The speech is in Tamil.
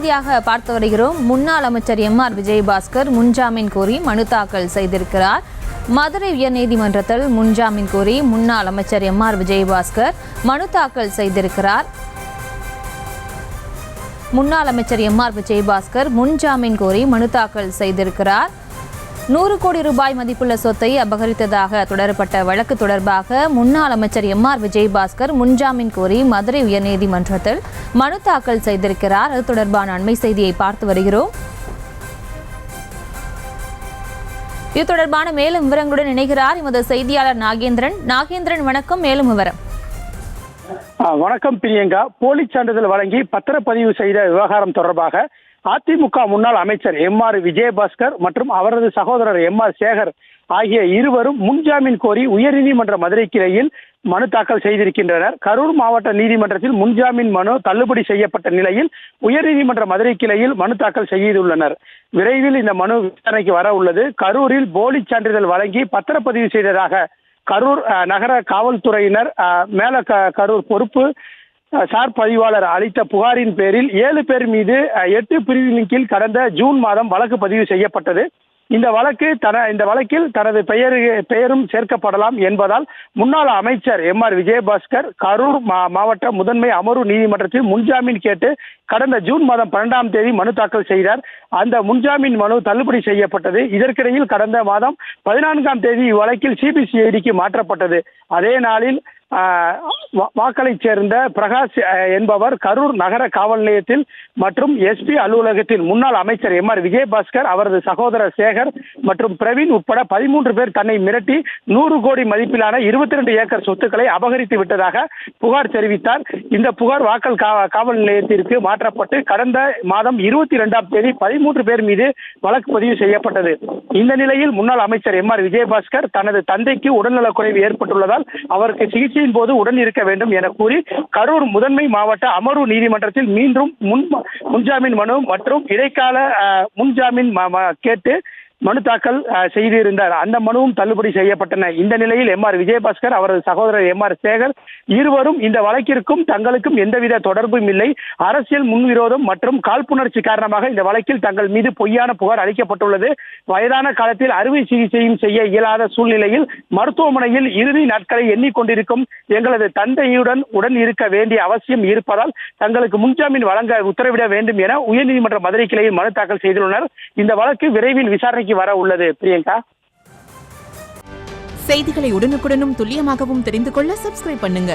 செய்தியாக பார்த்து வருகிறோம். முன்னாள் அமைச்சர் எம்.ஆர். விஜயபாஸ்கர் முன்ஜாமீன் கோரி மனு தாக்கல் செய்திருக்கிறார். மதுரை உயர்நீதிமன்றத்தில் முன்ஜாமீன் கோரி முன்னாள் அமைச்சர் எம்.ஆர். விஜயபாஸ்கர் மனு தாக்கல் செய்திருக்கிறார். முன்னாள் அமைச்சர் எம்.ஆர். விஜயபாஸ்கர் முன்ஜாமீன் கோரி மனு தாக்கல் செய்திருக்கிறார். 100 கோடி ரூபாய் மதிப்புள்ள சொத்தை அபகரித்ததாக தொடரப்பட்ட வழக்கு தொடர்பாக முன்னாள் அமைச்சர் எம்.ஆர். விஜயபாஸ்கர் முன்ஜாமீன் கோரி மதுரை உயர்நீதிமன்றத்தில் மனு தாக்கல் செய்திருக்கிறார். அது தொடர்பான அண்மை செய்தியை பார்த்து வருகிறோம். இது தொடர்பான மேலும் விவரங்களுடன் இணைகிறார் எமது செய்தியாளர் நாகேந்திரன். நாகேந்திரன், வணக்கம். மேலும் விவரம். வணக்கம் பிரியங்கா. போலி சான்றிதழ் வழங்கி பத்திரப்பதிவு செய்த விவகாரம் தொடர்பாக அதிமுக முன்னாள் அமைச்சர் எம்.ஆர். விஜயபாஸ்கர் மற்றும் அவரது சகோதரர் எம்.ஆர். சேகர் ஆகிய இருவரும் முன்ஜாமீன் கோரி உயர்நீதிமன்ற மதுரை கிளையில் மனு தாக்கல் செய்திருக்கின்றனர். கரூர் மாவட்ட நீதிமன்றத்தில் முன்ஜாமீன் மனு தள்ளுபடி செய்யப்பட்ட நிலையில் உயர்நீதிமன்ற மதுரை கிளையில் மனு தாக்கல் செய்துள்ளனர். விரைவில் இந்த மனு விசாரணைக்கு வர உள்ளது. கரூரில் போலி சான்றிதழ் வழங்கி பத்திரப்பதிவு செய்ததாக கரூர் நகர காவல்துறையினர் மேல கரூர் பொறுப்பு சார் பதிவாளர் அளித்த புகாரின் பேரில் 7 பேர் மீது 8 பிரிவின் கீழ் கடந்த ஜூன் மாதம் வழக்கு பதிவு செய்யப்பட்டது. இந்த வழக்கில் தனது பெயரும் சேர்க்கப்படலாம் என்பதால் முன்னாள் அமைச்சர் எம்.ஆர். விஜயபாஸ்கர் கரூர் மாவட்ட முதன்மை அமர்வு நீதிமன்றத்தில் முன்ஜாமீன் கேட்டு கடந்த ஜூன் மாதம் 12ஆம் தேதி மனு தாக்கல் செய்தார். அந்த முன்ஜாமீன் மனு தள்ளுபடி செய்யப்பட்டது. இதற்கிடையில் கடந்த மாதம் 14ஆம் தேதி இவ்வழக்கில் சிபிசிஐடிக்கு மாற்றப்பட்டது. அதே நாளில் வாக்கலைச் சேர்ந்த பிரகாஷ் என்பவர் கரூர் நகர காவல் நிலையத்தில் மற்றும் எஸ்பி அலுவலகத்தில் முன்னாள் அமைச்சர் எம்.ஆர். விஜயபாஸ்கர், அவரது சகோதரர் சேகர் மற்றும் பிரவீன் உட்பட 13 பேர் தன்னை மிரட்டி 100 கோடி மதிப்பிலான 22 ஏக்கர் சொத்துக்களை அபகரித்து விட்டதாக புகார் தெரிவித்தார். இந்த புகார் வாக்கல் காவல் நிலையத்திற்கு மாற்றப்பட்டு கடந்த மாதம் 22ஆம் தேதி 13 பேர் மீது வழக்கு பதிவு செய்யப்பட்டது. இந்த நிலையில் முன்னாள் அமைச்சர் எம்.ஆர். விஜயபாஸ்கர் தனது தந்தைக்கு உடல்நலக்குறைவு ஏற்பட்டுள்ளதால் அவருக்கு சிகிச்சையின் போது உடன் இருக்க வேண்டும் என கூறி கரூர் முதன்மை மாவட்ட அமர்வு நீதிமன்றத்தில் மீண்டும் முன்ஜாமீன் மனு மற்றும் இடைக்கால முன்ஜாமீன் கேட்டு மனு தாக்கல் செய்திருந்தார். அந்த மனுவும் தள்ளுபடி செய்யப்பட்டன. இந்த நிலையில் எம்.ஆர். விஜயபாஸ்கர், அவரது சகோதரர் எம்.ஆர். சேகர் இருவரும் இந்த வழக்கிற்கும் தங்களுக்கும் எந்தவித தொடர்பும் இல்லை, அரசியல் முன்விரோதம் மற்றும் காழ்ப்புணர்ச்சி காரணமாக இந்த வழக்கில் தங்கள் மீது பொய்யான புகார் அளிக்கப்பட்டுள்ளது. வயதான காலத்தில் அறுவை சிகிச்சையும் செய்ய இயலாத சூழ்நிலையில் மருத்துவமனையில் இறுதி நாட்களை எண்ணிக்கொண்டிருக்கும் எங்களது தந்தையுடன் உடன் இருக்க வேண்டிய அவசியம் இருப்பதால் தங்களுக்கு முன்ஜாமீன் வழங்க உத்தரவிட வேண்டும் என உயர்நீதிமன்ற மதுரை கிளையில் மனு தாக்கல் செய்துள்ளனர். இந்த வழக்கு விரைவில் விசாரணைக்கு வர உள்ளது. பிரியங்கா, செய்திகளை உடனுக்குடனும் துல்லியமாகவும் தெரிந்து கொள்ள சப்ஸ்கிரைப் பண்ணுங்க.